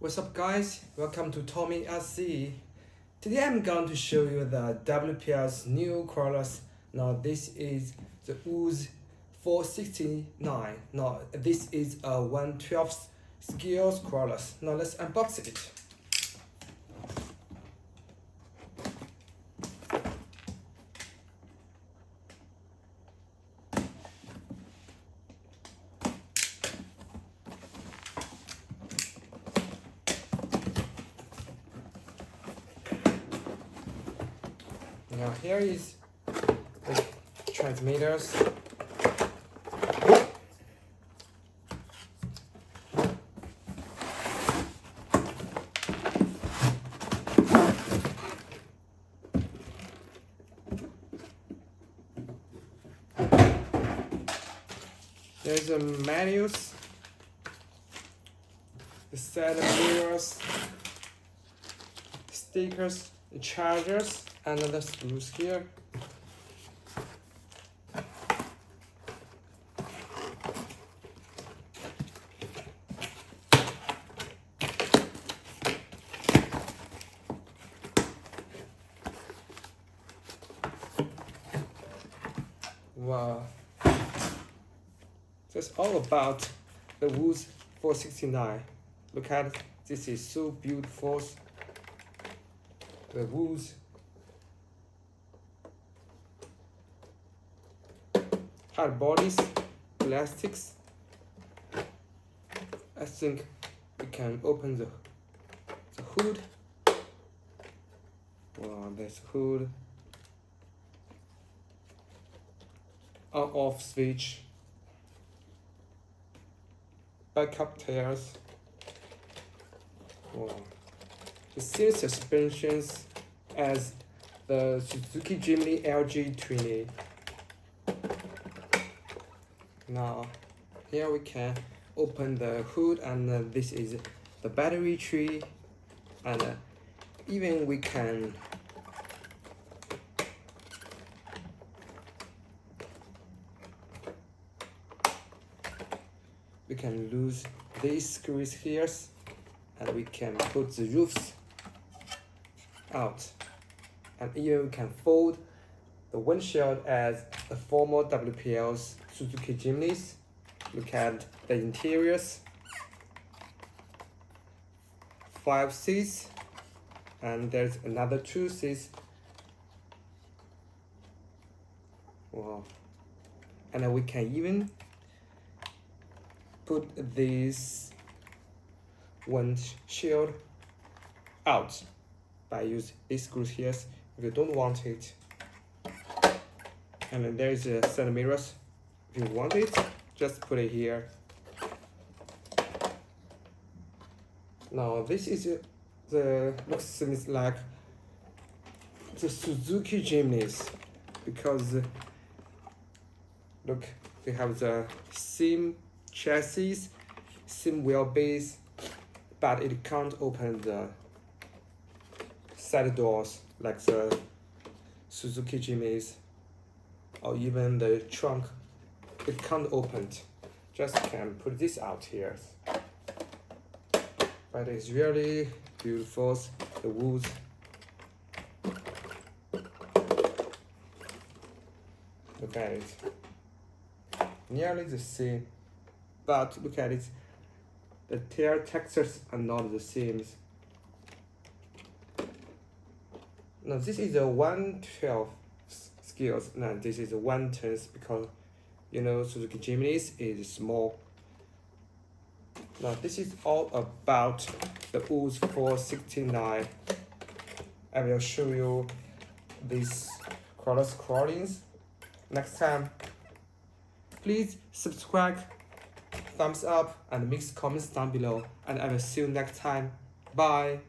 What's up guys, welcome to Tommy SC. Today I'm going to show you the WPL's new crawlers. Now this is the UAZ-469. Now this is a 1/12 scale crawlers. Now let's unbox it. Now here is the transmitters. There's the manuals, the set of mirrors, stickers, the chargers, and the screws here. Wow. So it's all about the UAZ-469. Look at it. This is so beautiful. The UAZ hard bodies, plastics. I think we can open the hood. Wow, there's a hood. On-off switch. Backup tires. Wow. The same suspensions as the Suzuki Jimny LG20. Now, here we can open the hood, and this is the battery tree, and even we can lose these screws here, and we can put the roofs out, and even we can fold the windshield as the former WPL's Suzuki Jimnys. Look at the interiors. 5 seats, and there's another 2 seats. Wow. And then we can even put this windshield out by using these screws here if you don't want it. And then there's a set of mirrors. If you want it, just put it here. Now this is looks seems like the Suzuki Jimnys, because look, they have the same chassis, same wheelbase, but it can't open the side doors like the Suzuki Jimnys, or even the trunk. It can't open it. Just can put this out here. But it's really beautiful. The wood. Look at it. Nearly the same. But look at it. The tail textures are not the same. Now this is a 1/12 scales. Now this is a 1/10 because you know Suzuki Jimnys is small. Now this is all about the UAZ-469. I will show you these crawlings next time. Please subscribe, thumbs up, and make comments down below, and I will see you next time. Bye.